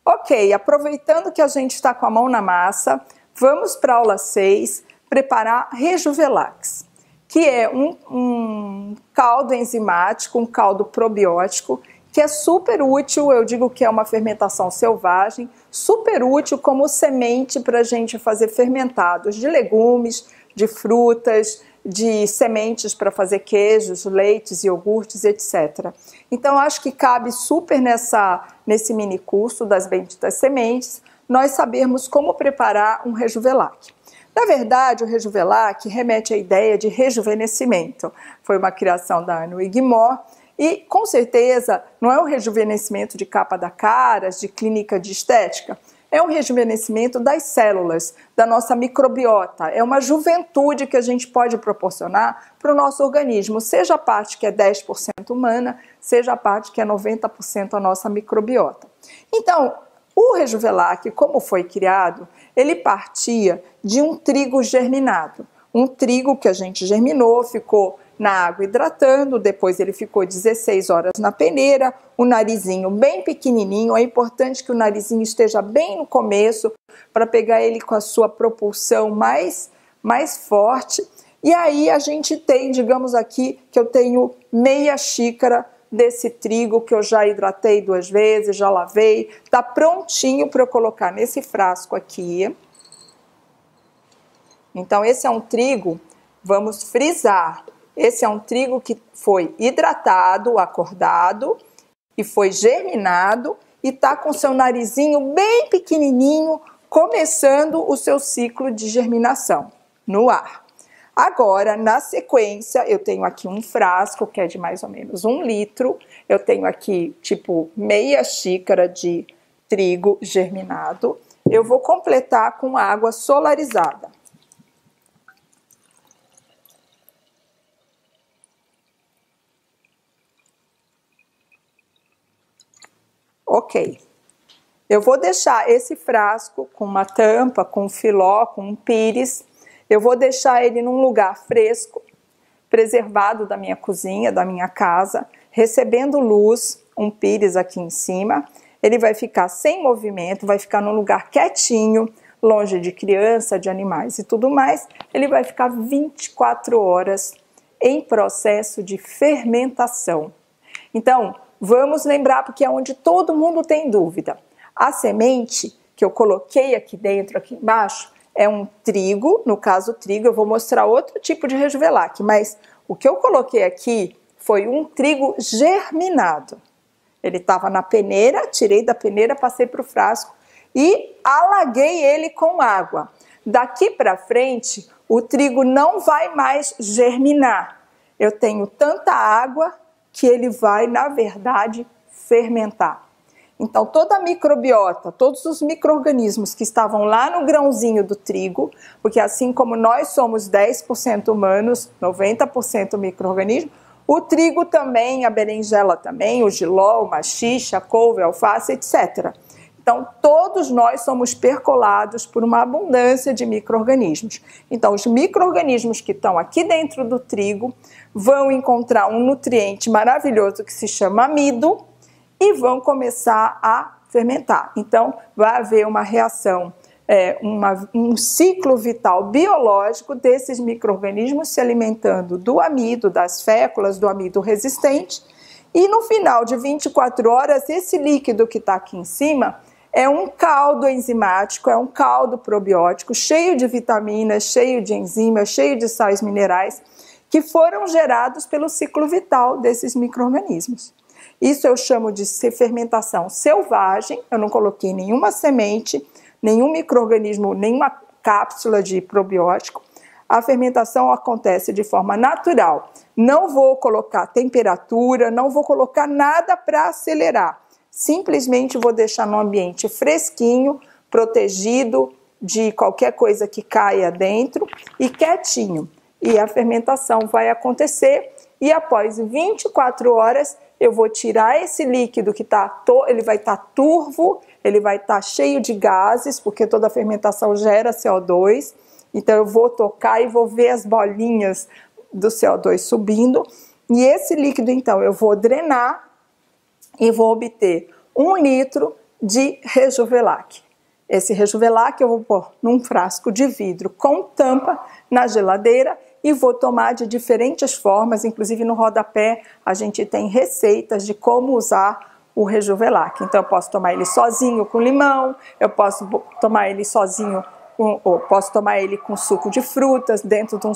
Ok, aproveitando que a gente está com a mão na massa, vamos para a aula 6, preparar Rejuvelax, que é um caldo enzimático, um caldo probiótico, que é super útil, eu digo que é uma fermentação selvagem, super útil como semente para a gente fazer fermentados de legumes, de frutas, de sementes para fazer queijos, leites, iogurtes, etc. Então, acho que cabe super nesse mini curso das benditas sementes, nós sabermos como preparar um Rejuvelac. Na verdade, o Rejuvelac remete à ideia de rejuvenescimento. Foi uma criação da Anne Wigmore e, com certeza, não é um rejuvenescimento de capa da cara, de clínica de estética. É um rejuvenescimento das células, da nossa microbiota. É uma juventude que a gente pode proporcionar para o nosso organismo, seja a parte que é 10% humana, seja a parte que é 90% a nossa microbiota. Então, o Rejuvelac, como foi criado, ele partia de um trigo germinado. Um trigo que a gente germinou, ficou na água hidratando, depois ele ficou 16 horas na peneira, o narizinho bem pequenininho, é importante que o narizinho esteja bem no começo, para pegar ele com a sua propulsão mais forte. E aí a gente tem, digamos aqui, que eu tenho meia xícara desse trigo que eu já hidratei 2 vezes, já lavei, tá prontinho para eu colocar nesse frasco aqui. Então esse é um trigo, vamos frisar, esse é um trigo que foi hidratado, acordado e foi germinado e tá com seu narizinho bem pequenininho, começando o seu ciclo de germinação no ar. Agora, na sequência, eu tenho aqui um frasco que é de mais ou menos 1 litro. Eu tenho aqui, tipo, meia xícara de trigo germinado. Eu vou completar com água solarizada. Ok. Eu vou deixar esse frasco com uma tampa, com um filó, com um pires. Eu vou deixar ele num lugar fresco, preservado da minha cozinha, da minha casa, recebendo luz, um pires aqui em cima. Ele vai ficar sem movimento, vai ficar num lugar quietinho, longe de criança, de animais e tudo mais. Ele vai ficar 24 horas em processo de fermentação. Então, vamos lembrar, porque é onde todo mundo tem dúvida. A semente que eu coloquei aqui dentro, aqui embaixo, é um trigo, no caso trigo, eu vou mostrar outro tipo de Rejuvelac, mas o que eu coloquei aqui foi um trigo germinado. Ele estava na peneira, tirei da peneira, passei para o frasco e alaguei ele com água. Daqui para frente, o trigo não vai mais germinar. Eu tenho tanta água que ele vai, na verdade, fermentar. Então, toda a microbiota, todos os micro-organismos que estavam lá no grãozinho do trigo, porque assim como nós somos 10% humanos, 90% micro-organismo, o trigo também, a berinjela também, o jiló, o maxixe, a couve, a alface, etc. Então, todos nós somos percolados por uma abundância de micro-organismos. Então, os micro-organismos que estão aqui dentro do trigo vão encontrar um nutriente maravilhoso que se chama amido, e vão começar a fermentar. Então, vai haver uma reação, um ciclo vital biológico desses micro-organismos se alimentando do amido, das féculas, do amido resistente. E no final de 24 horas, esse líquido que está aqui em cima é um caldo enzimático, é um caldo probiótico, cheio de vitaminas, cheio de enzimas, cheio de sais minerais, que foram gerados pelo ciclo vital desses micro-organismos. Isso eu chamo de fermentação selvagem, eu não coloquei nenhuma semente, nenhum micro-organismo, nenhuma cápsula de probiótico. A fermentação acontece de forma natural. Não vou colocar temperatura, não vou colocar nada para acelerar. Simplesmente vou deixar no ambiente fresquinho, protegido de qualquer coisa que caia dentro e quietinho. E a fermentação vai acontecer e após 24 horas eu vou tirar esse líquido que ele vai estar turvo, ele vai estar cheio de gases, porque toda fermentação gera CO2. Então eu vou tocar e vou ver as bolinhas do CO2 subindo. E esse líquido, então, eu vou drenar e vou obter 1 litro de Rejuvelac. Esse Rejuvelac eu vou pôr num frasco de vidro com tampa na geladeira e vou tomar de diferentes formas, inclusive no rodapé a gente tem receitas de como usar o Rejuvelac. Então eu posso tomar ele sozinho com limão, eu posso tomar ele sozinho, ou posso tomar ele com suco de frutas, dentro de um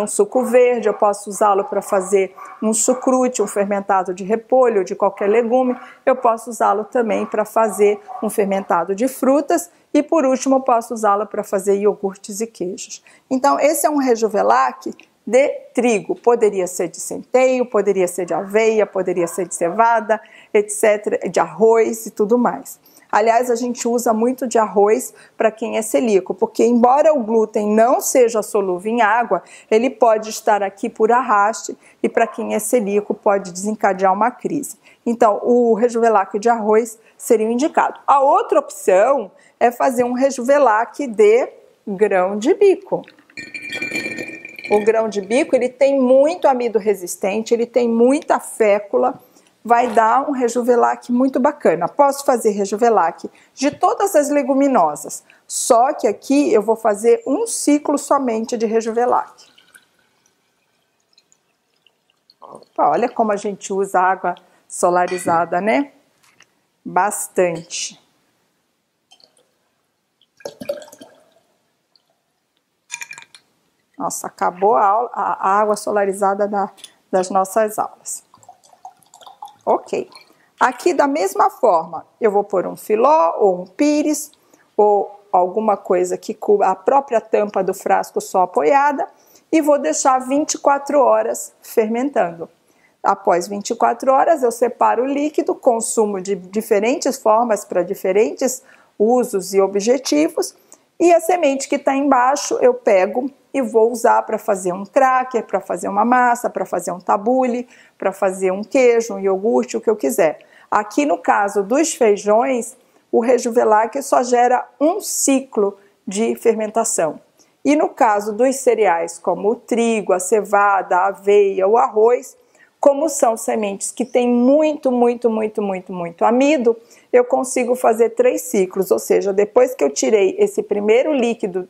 suco verde, eu posso usá-lo para fazer um chucrute, um fermentado de repolho, de qualquer legume, eu posso usá-lo também para fazer um fermentado de frutas e por último eu posso usá-lo para fazer iogurtes e queijos. Então esse é um Rejuvelac de trigo, poderia ser de centeio, poderia ser de aveia, poderia ser de cevada, etc., de arroz e tudo mais. Aliás, a gente usa muito de arroz para quem é celíaco, porque embora o glúten não seja solúvel em água, ele pode estar aqui por arraste e para quem é celíaco pode desencadear uma crise. Então, o Rejuvelac de arroz seria o indicado. A outra opção é fazer um Rejuvelac de grão de bico. O grão de bico, ele tem muito amido resistente, ele tem muita fécula, vai dar um Rejuvelac muito bacana. Posso fazer Rejuvelac de todas as leguminosas, só que aqui eu vou fazer um ciclo somente de Rejuvelac. Opa, olha como a gente usa água solarizada, né? Bastante. Nossa, acabou a água solarizada das nossas aulas. Ok. Aqui da mesma forma, eu vou pôr um filó ou um pires ou alguma coisa que cubra a própria tampa do frasco só apoiada e vou deixar 24 horas fermentando. Após 24 horas eu separo o líquido, consumo de diferentes formas para diferentes usos e objetivos e a semente que está embaixo eu pego e vou usar para fazer um cracker, para fazer uma massa, para fazer um tabule, para fazer um queijo, um iogurte, o que eu quiser. Aqui no caso dos feijões, o Rejuvelac só gera um ciclo de fermentação. E no caso dos cereais, como o trigo, a cevada, a aveia, o arroz, como são sementes que têm muito amido, eu consigo fazer 3 ciclos, ou seja, depois que eu tirei esse primeiro líquido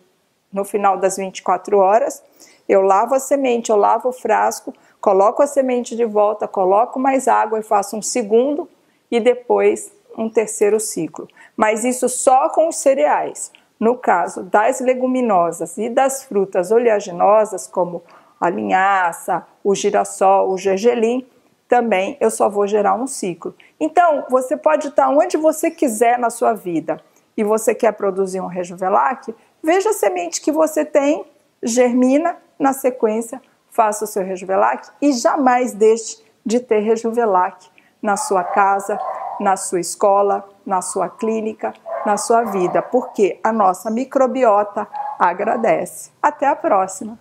no final das 24 horas, eu lavo a semente, eu lavo o frasco, coloco a semente de volta, coloco mais água e faço um segundo e depois um terceiro ciclo. Mas isso só com os cereais. No caso das leguminosas e das frutas oleaginosas, como a linhaça, o girassol, o gergelim, também eu só vou gerar um ciclo. Então, você pode estar onde você quiser na sua vida e você quer produzir um Rejuvelac, veja a semente que você tem, germina, na sequência, faça o seu Rejuvelac e jamais deixe de ter Rejuvelac na sua casa, na sua escola, na sua clínica, na sua vida, porque a nossa microbiota agradece. Até a próxima!